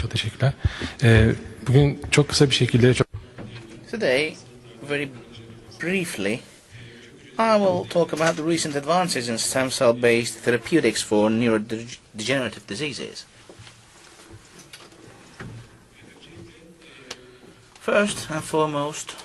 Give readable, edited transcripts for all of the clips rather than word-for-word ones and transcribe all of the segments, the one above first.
Çok teşekkürler. Bugün çok kısa bir şekilde Today, very briefly, I will talk about the recent advances in stem cell-based therapeutics for neurodegenerative diseases. First and foremost,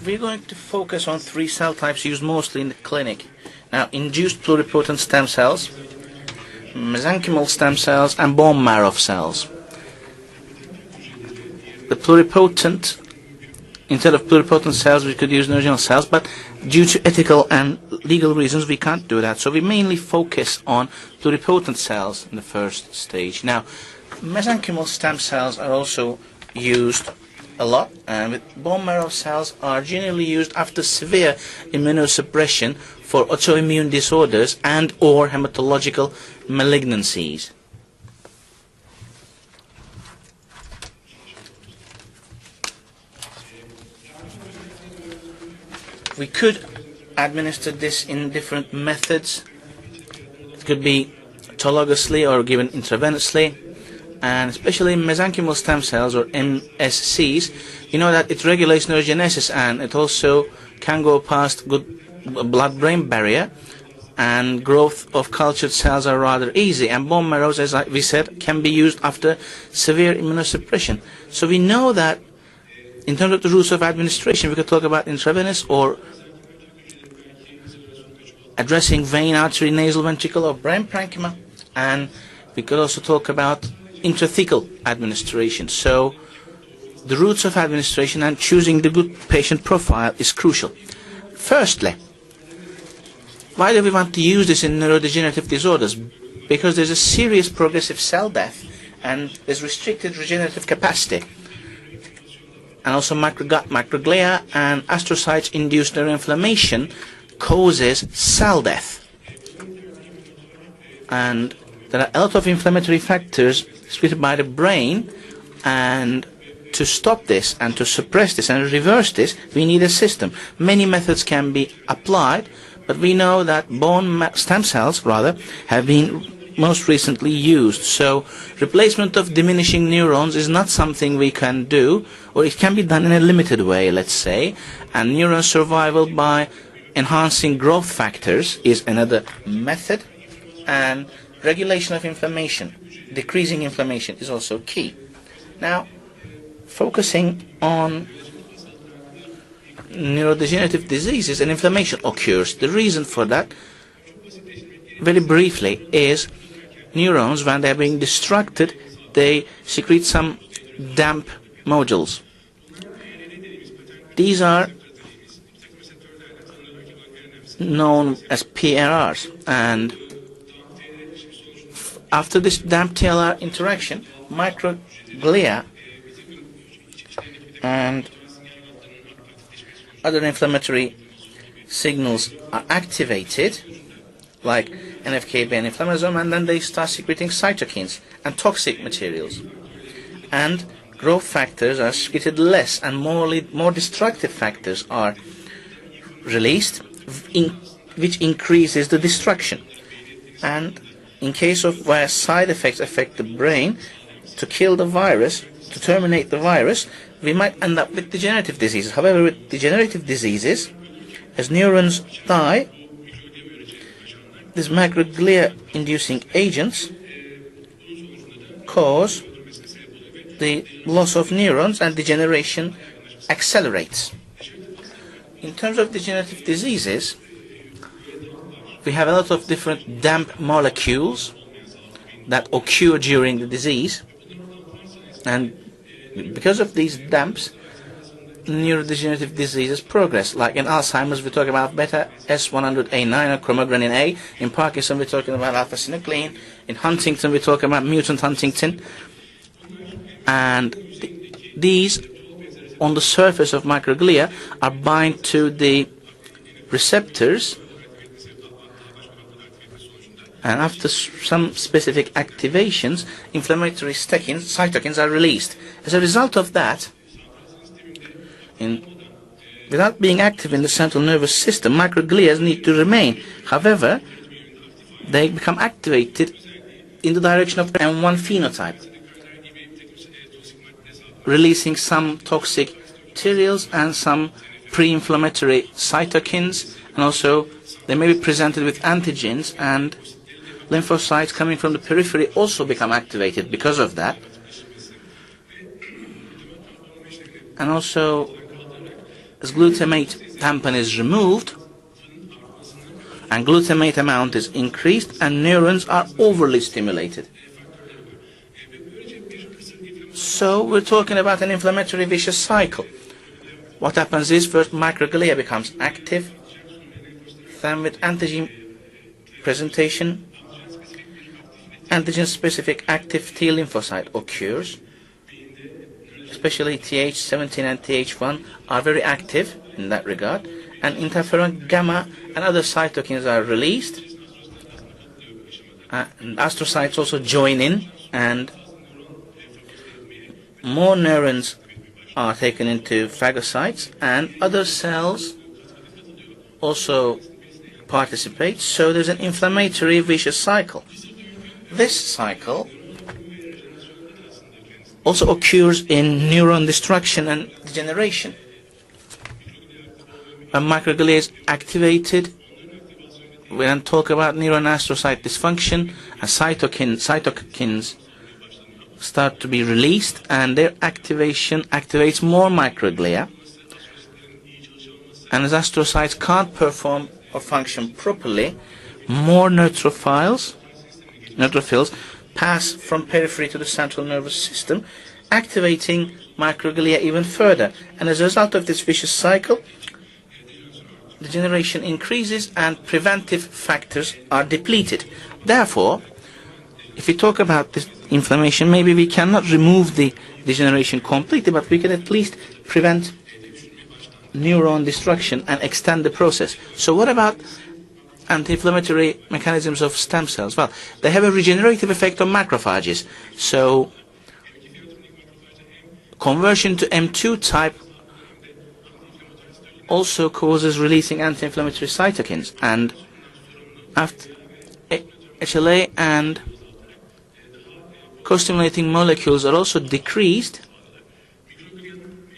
we're going to focus on three cell types used mostly in the clinic. Now, induced pluripotent stem cells, mesenchymal stem cells, and bone marrow cells. The pluripotent, instead of pluripotent cells, we could use neurodegenerative cells, but due to ethical and legal reasons, we can't do that. So we mainly focus on pluripotent cells in the first stage. Now, mesenchymal stem cells are also used a lot, and bone marrow cells are generally used after severe immunosuppression for autoimmune disorders and or hematological malignancies. We could administer this in different methods. It could be autologously or given intravenously. And especially mesenchymal stem cells, or MSCs, you know that it regulates neurogenesis, and it also can go past good blood-brain barrier, and growth of cultured cells are rather easy, and bone marrows, as we said, can be used after severe immunosuppression. So we know that in terms of the routes of administration, we could talk about intravenous or addressing vein, artery, nasal, ventricle, or brain parenchyma, and we could also talk about intrathecal administration. So the routes of administration and choosing the good patient profile is crucial. Firstly, why do we want to use this in neurodegenerative disorders? Because there's a serious progressive cell death and there's restricted regenerative capacity. And also microglia and astrocytes-induced neuroinflammation causes cell death. And there are a lot of inflammatory factors secreted by the brain, and to stop this and to suppress this and reverse this, we need a system. Many methods can be applied, but we know that stem cells have been most recently used. So replacement of diminishing neurons is not something we can do, or it can be done in a limited way, let's say, and neuron survival by enhancing growth factors is another method, and regulation of inflammation, decreasing inflammation is also key. Now, focusing on neurodegenerative diseases, and inflammation occurs. The reason for that, very briefly, is neurons, when they're being distracted, they secrete some damp modules. These are known as PRRs, and after this damp TLR interaction, microglia and other inflammatory signals are activated, like NF-κB and inflammasome, and then they start secreting cytokines and toxic materials. And growth factors are secreted less, and more destructive factors are released, which increases the destruction. And in case of where side effects affect the brain, to kill the virus, to terminate the virus, we might end up with degenerative diseases. However, with degenerative diseases, as neurons die, these microglia-inducing agents cause the loss of neurons, and degeneration accelerates. In terms of degenerative diseases, we have a lot of different damp molecules that occur during the disease, and because of these damps, neurodegenerative diseases progress. Like in Alzheimer's, we talk about beta S100A9 or chromogranin A. In Parkinson, we're talking about alpha-synuclein. In Huntington, we talk about mutant huntingtin. And these, on the surface of microglia, are bind to the receptors, and after some specific activations, inflammatory cytokines are released. As a result of that, in without being active in the central nervous system, microglia need to remain. However, they become activated in the direction of M1 phenotype, releasing some toxic materials and some pre-inflammatory cytokines, and also they may be presented with antigens, and lymphocytes coming from the periphery also become activated because of that. And also, as glutamate tampon is removed and glutamate amount is increased and neurons are overly stimulated. So we're talking about an inflammatory vicious cycle. What happens is first microglia becomes active, then with antigen presentation, antigen-specific active T lymphocyte occurs. Especially Th17 and Th1 are very active in that regard, and interferon gamma and other cytokines are released, and astrocytes also join in, and more neurons are taken into phagocytes, and other cells also participate, so there's an inflammatory vicious cycle. This cycle also occurs in neuron destruction and degeneration. When microglia is activated, we then talk about neuron astrocyte dysfunction, and cytokines start to be released, and their activation activates more microglia. And as astrocytes can't perform or function properly, more neutrophils pass from periphery to the central nervous system, activating microglia even further. And as a result of this vicious cycle, degeneration increases and preventive factors are depleted. Therefore, if we talk about this inflammation, maybe we cannot remove the degeneration completely, but we can at least prevent neuron destruction and extend the process. So what about anti-inflammatory mechanisms of stem cells? Well, they have a regenerative effect on macrophages. So conversion to M2 type also causes releasing anti-inflammatory cytokines, and after HLA and co-stimulating molecules are also decreased.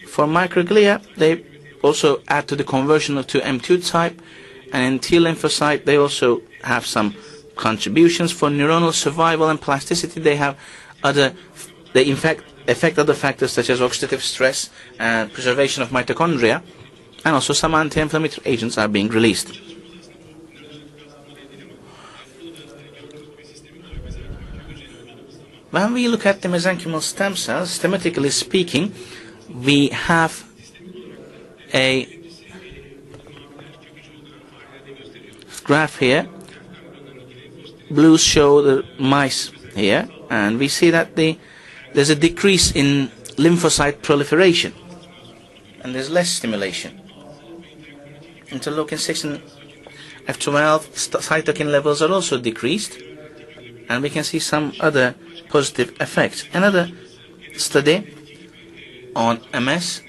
For microglia, they also add to the conversion to M2 type, and in T lymphocyte they also have some contributions. For neuronal survival and plasticity, they have they in fact affect other factors such as oxidative stress and preservation of mitochondria, and also some anti-inflammatory agents are being released. When we look at the mesenchymal stem cells, schematically speaking, we have a graph here. Blues show the mice here, and we see that there's a decrease in lymphocyte proliferation, and there's less stimulation. Interleukin 6 and F12 cytokine levels are also decreased, and we can see some other positive effects. Another study on MS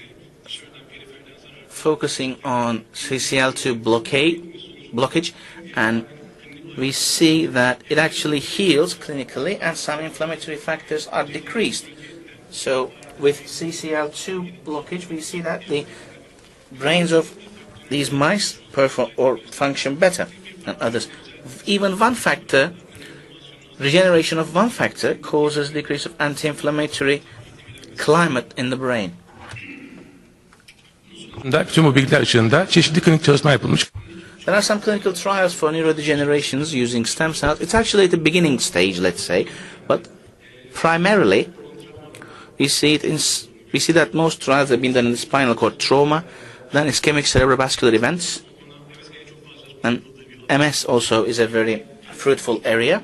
focusing on CCL2 blockage, and we see that it actually heals clinically and some inflammatory factors are decreased. So with CCL2 blockage, we see that the brains of these mice perform or function better than others. Even one factor, regeneration of one factor, causes decrease of anti-inflammatory climate in the brain. Bütün bu bilgiler ışığında çeşitli klinik çalışma yapılmış. There are some clinical trials for neurodegenerations using stem cells. It's actually at the beginning stage, let's say, but primarily we see that most trials have been done in the spinal cord trauma, then ischemic cerebrovascular events, and MS also is a very fruitful area.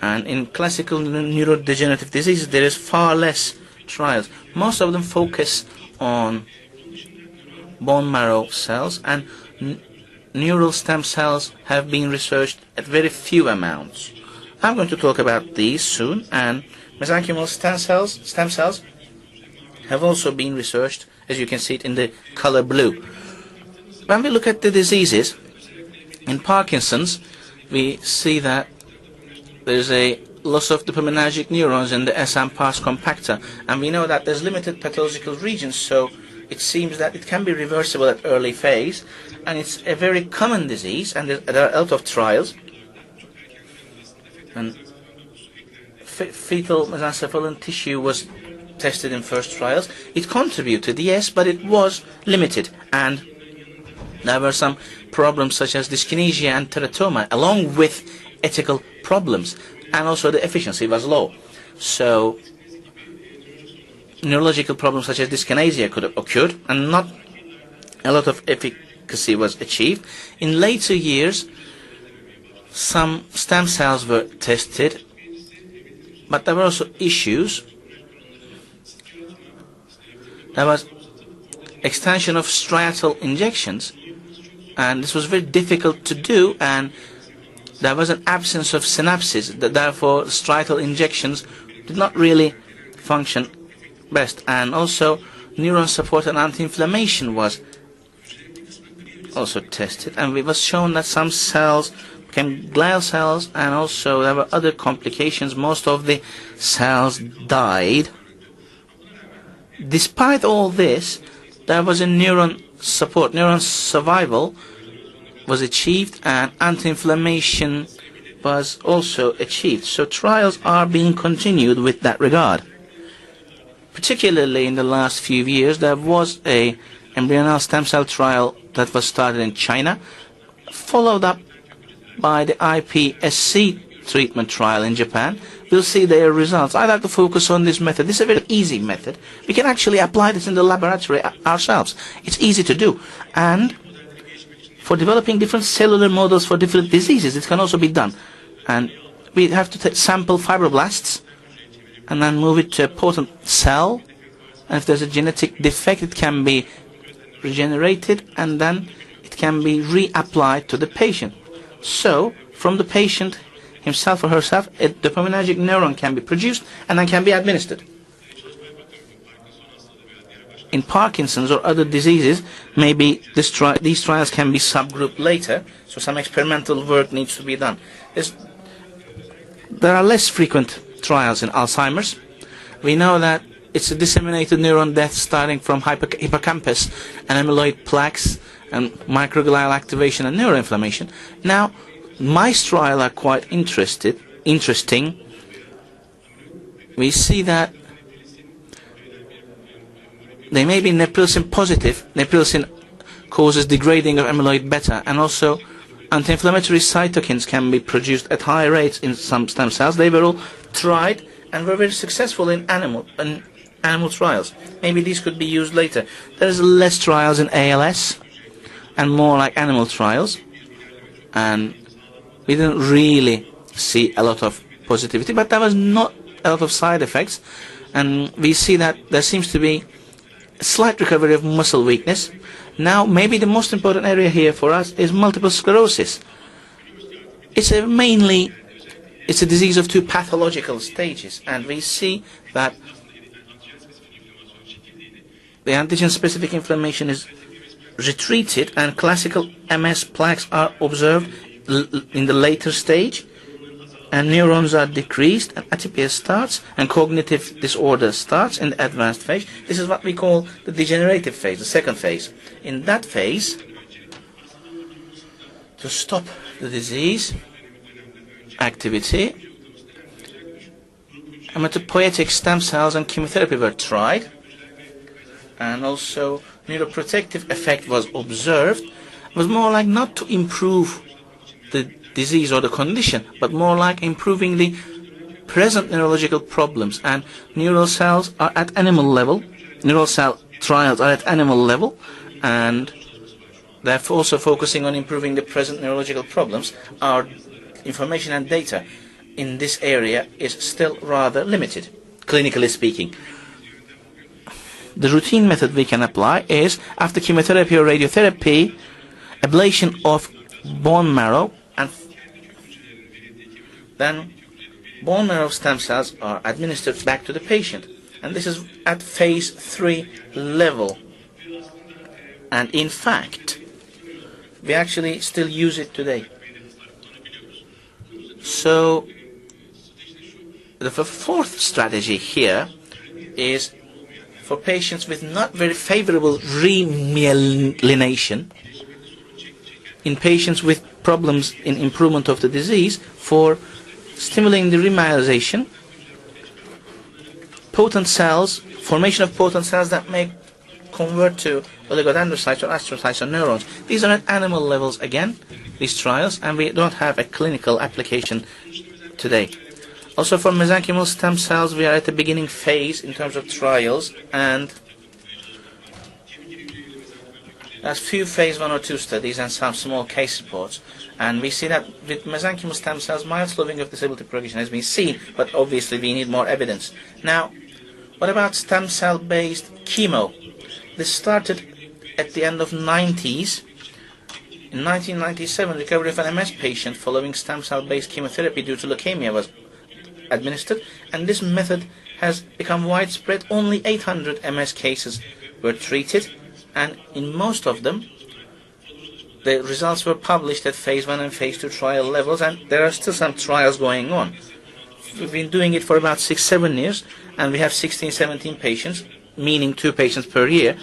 And in classical neurodegenerative diseases, there is far less trials. Most of them focus on bone marrow cells, and neural stem cells have been researched at very few amounts. I'm going to talk about these soon, and mesenchymal stem cells have also been researched, as you can see it in the color blue. when we look at the diseases, in Parkinson's, we see that there's a loss of dopaminergic neurons in the SM pars compacta, and we know that there's limited pathological regions, so it seems that it can be reversible at early phase, and it's a very common disease, and there are a lot of trials. And fetal mesencephalin tissue was tested in first trials. It contributed, yes, but it was limited, and there were some problems such as dyskinesia and teratoma, along with ethical problems, and also the efficiency was low. So neurological problems such as dyskinesia could have occurred, and not a lot of efficacy was achieved. In later years, some stem cells were tested, but there were also issues. There was extension of striatal injections, and this was very difficult to do, and there was an absence of synapses, therefore striatal injections did not really function best. And also neuron support and anti-inflammation was also tested, and it was shown that some cells became glial cells, and also there were other complications. Most of the cells died. Despite all this, there was a neuron support, neuron survival was achieved, and anti-inflammation was also achieved. So trials are being continued with that regard. Particularly in the last few years, there was a embryonal stem cell trial that was started in China, followed up by the iPSC treatment trial in Japan. We'll see their results. I'd like to focus on this method. This is a very easy method. We can actually apply this in the laboratory ourselves. It's easy to do. And for developing different cellular models for different diseases, it can also be done. And we have to sample fibroblasts and then move it to a potent cell. And if there's a genetic defect, it can be regenerated, and then it can be reapplied to the patient. So, from the patient himself or herself, a dopaminergic neuron can be produced and then can be administered. In Parkinson's or other diseases, maybe these trials can be subgrouped later, so some experimental work needs to be done. There are less frequent trials in Alzheimer's. We know that it's a disseminated neuron death starting from hippocampus and amyloid plaques and microglial activation and neuroinflammation. Now, mice trials are quite interesting. We see that they may be neprilysin positive. Neprilysin causes degrading of amyloid beta, and also anti-inflammatory cytokines can be produced at high rates in some stem cells. They were all tried and were very successful in animal trials. Maybe these could be used later. There is less trials in ALS and more like animal trials, and we didn't really see a lot of positivity, but there was not a lot of side effects, and we see that there seems to be a slight recovery of muscle weakness. Now, maybe the most important area here for us is multiple sclerosis. It's a disease of two pathological stages, and we see that the antigen-specific inflammation is retreated, and classical MS plaques are observed in the later stage, and neurons are decreased, and atypia starts, and cognitive disorder starts in the advanced phase. This is what we call the degenerative phase, the second phase. In that phase, to stop the disease activity, hematopoietic stem cells and chemotherapy were tried, and also neuroprotective effect was observed. It was more like not to improve the disease or the condition, but more like improving the present neurological problems. And neural cells are at animal level. Neural cell trials are at animal level, and therefore also focusing on improving the present neurological problems. Our information and data in this area is still rather limited, clinically speaking. The routine method we can apply is, after chemotherapy or radiotherapy, ablation of bone marrow, and then bone marrow stem cells are administered back to the patient. And this is at phase 3 level. And in fact, we actually still use it today. So the fourth strategy here is for patients with not very favorable remyelination, in patients with problems in improvement of the disease, for stimulating the remyelination, potent cells, formation of potent cells that may convert to oligodendrocytes or astrocytes or neurons. These are at animal levels again, these trials, and we don't have a clinical application today. Also for mesenchymal stem cells, we are at the beginning phase in terms of trials, and there's few phase 1 or 2 studies and some small case reports. And we see that with mesenchymal stem cells, mild slowing of disability progression has been seen, but obviously we need more evidence. Now, what about stem cell-based chemo? This started at the end of 90s. In 1997, recovery of an MS patient following stem cell-based chemotherapy due to leukemia was administered, and this method has become widespread. Only 800 MS cases were treated, and in most of them, the results were published at phase 1 and phase 2 trial levels, and there are still some trials going on. We've been doing it for about 6-7 years, and we have 16-17 patients, meaning 2 patients per year.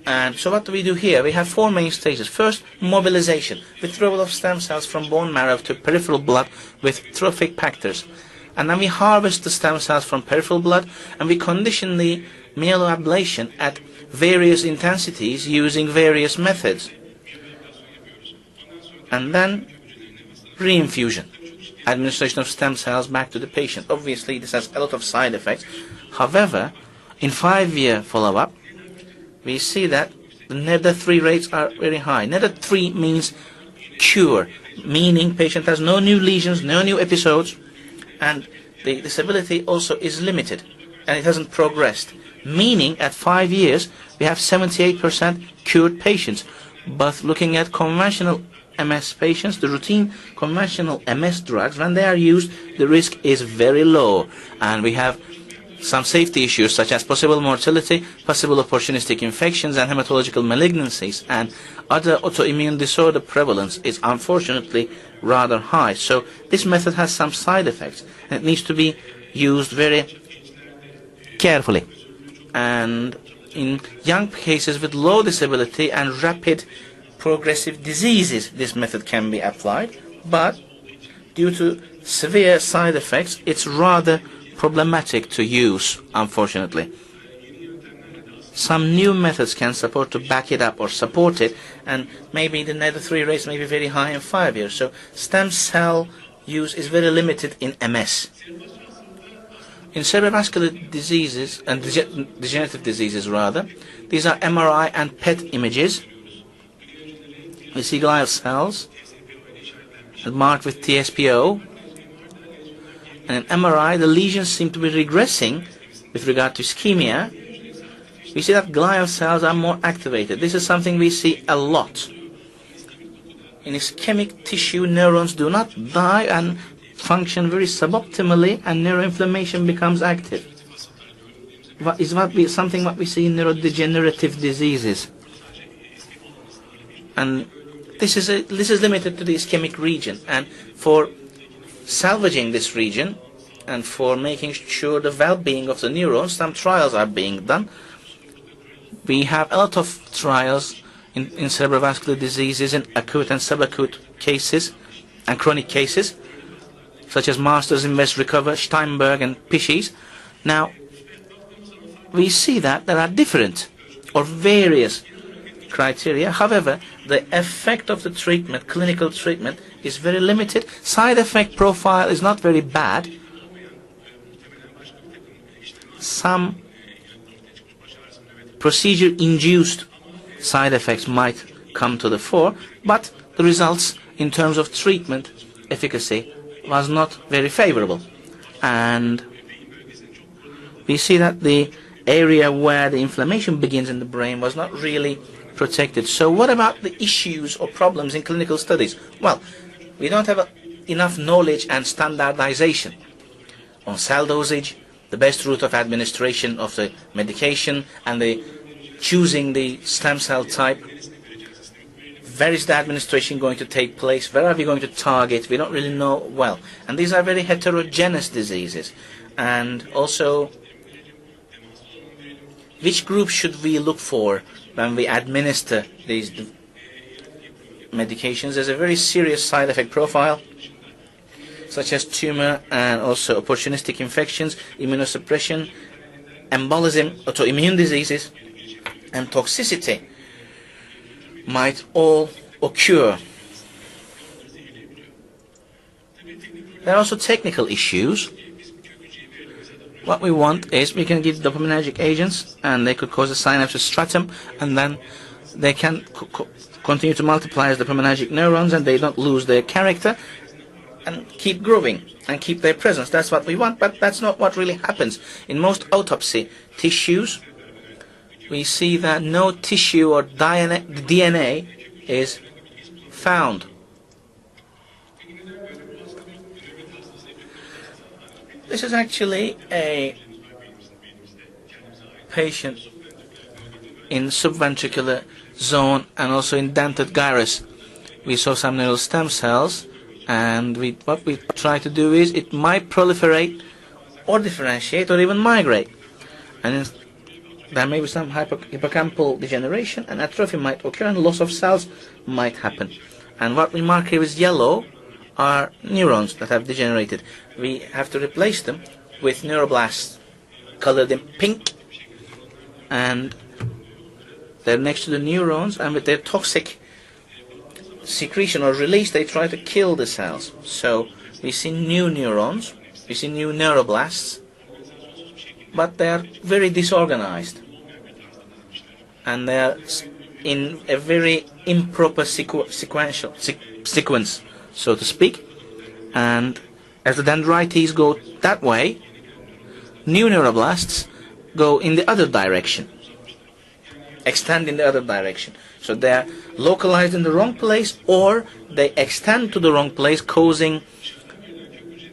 And so what do we do here? We have 4 main stages. First, mobilization, withdrawal of stem cells from bone marrow to peripheral blood with trophic factors. And then we harvest the stem cells from peripheral blood, and we condition the myeloablation at various intensities using various methods. And then reinfusion, administration of stem cells back to the patient. Obviously, this has a lot of side effects. However, in 5-year follow-up, we see that the NEDA3 rates are very high. NEDA3 means cure, meaning patient has no new lesions, no new episodes, and the disability also is limited, and it hasn't progressed. Meaning, at 5 years, we have 78% cured patients. But looking at conventional MS patients, the routine conventional MS drugs, when they are used, the risk is very low. And we have some safety issues such as possible mortality, possible opportunistic infections and hematological malignancies, and other autoimmune disorder prevalence is unfortunately rather high. So this method has some side effects, and it needs to be used very carefully. And in young cases with low disability and rapid progressive diseases, this method can be applied, but due to severe side effects, it's rather problematic to use, unfortunately. Some new methods can support to back it up or support it, and maybe the NEDA3 rates may be very high in 5 years. So stem cell use is very limited in MS. In cerebrovascular diseases and degenerative diseases rather, these are MRI and PET images. We see glial cells marked with TSPO. And in MRI, the lesions seem to be regressing with regard to ischemia. We see that glial cells are more activated. This is something we see a lot. In ischemic tissue, neurons do not die and function very suboptimally, and neuroinflammation becomes active. Something what we see in neurodegenerative diseases. And this is limited to the ischemic region. And for salvaging this region and for making sure the well-being of the neurons, some trials are being done. We have a lot of trials in cerebrovascular diseases in acute and subacute cases and chronic cases, such as Masters, Invest, Recover, Steinberg, and Pisches. Now, we see that there are different or various criteria. However, the effect of the treatment, clinical treatment, is very limited. Side effect profile is not very bad. Some procedure-induced side effects might come to the fore, but the results in terms of treatment efficacy was not very favorable. And we see that the area where the inflammation begins in the brain was not really protected. So what about the issues or problems in clinical studies? Well, we don't have enough knowledge and standardization on cell dosage, the best route of administration of the medication, and choosing the stem cell type. Where is the administration going to take place? Where are we going to target? We don't really know well. And these are very heterogeneous diseases. And also, which group should we look for when we administer these medications? There's a very serious side effect profile, such as tumor and also opportunistic infections, immunosuppression, embolism, autoimmune diseases, and toxicity might all occur. There are also technical issues. What we want is we can give dopaminergic agents, and they could cause a synapse stratum, and then they can continue to multiply as dopaminergic neurons, and they don't lose their character and keep growing and keep their presence. That's what we want, but that's not what really happens. In most autopsy tissues, we see that no tissue or DNA is found. This is actually a patient in subventricular zone and also in dentate gyrus. We saw some neural stem cells, and what we try to do is it might proliferate or differentiate or even migrate. And there may be some hippocampal degeneration, and atrophy might occur, and loss of cells might happen. And what we mark here is yellow are neurons that have degenerated. We have to replace them with neuroblasts colored in pink, and they're next to the neurons, and with their toxic secretion or release they try to kill the cells. So we see new neurons, we see new neuroblasts, but they are very disorganized, and they are in a very improper sequence, so to speak. And as the dendrites go that way, new neuroblasts go in the other direction, extend in the other direction. So they are localized in the wrong place, or they extend to the wrong place, causing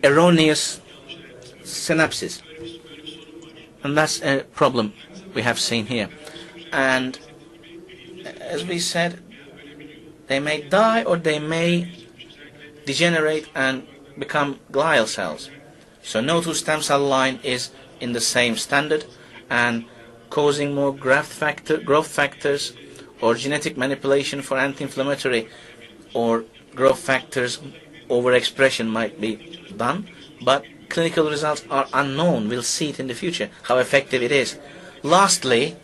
erroneous synapses. And that's a problem we have seen here. And as we said, they may die or they may degenerate and become glial cells. So no two stem cell line is in the same standard, and causing more growth factors or genetic manipulation for anti-inflammatory or growth factors overexpression might be done, but clinical results are unknown. We'll see it in the future, how effective it is. Lastly,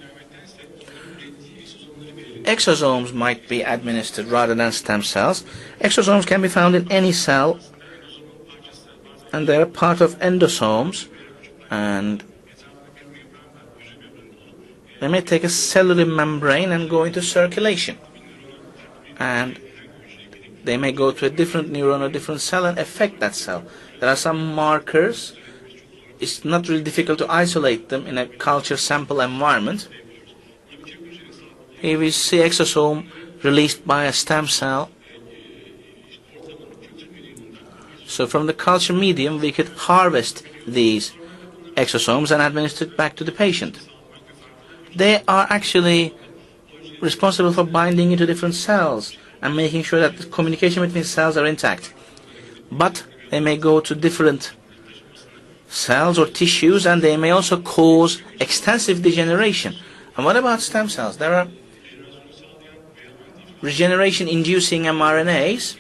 exosomes might be administered rather than stem cells. Exosomes can be found in any cell, and they're part of endosomes, and they may take a cellular membrane and go into circulation, and they may go to a different neuron or different cell and affect that cell. There are some markers. It's not really difficult to isolate them in a culture sample environment. Here we see exosome released by a stem cell. So from the culture medium we could harvest these exosomes and administer it back to the patient. They are actually responsible for binding into different cells and making sure that the communication between cells are intact. But they may go to different cells or tissues, and they may also cause extensive degeneration. And what about stem cells? There are regeneration-inducing mRNAs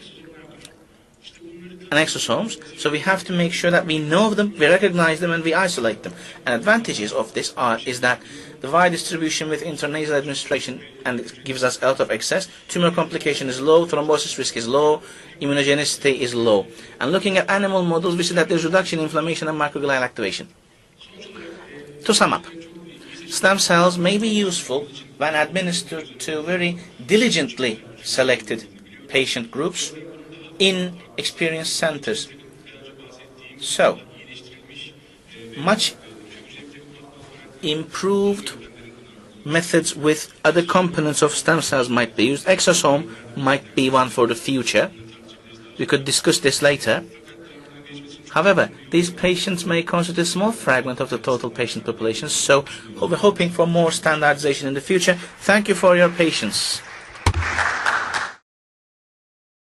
and exosomes, so we have to make sure that we know them, we recognize them, and we isolate them. And advantages of this is that the wide distribution with intranasal administration, and it gives us a lot of access. Tumor complication is low, thrombosis risk is low, immunogenicity is low. And looking at animal models, we see that there's reduction in inflammation and microglial activation. To sum up, stem cells may be useful when administered to very diligently selected patient groups in experienced centers. So, much improved methods with other components of stem cells might be used. Exosome might be one for the future. We could discuss this later. However, these patients may constitute a small fragment of the total patient population, so we're hoping for more standardization in the future. Thank you for your patience.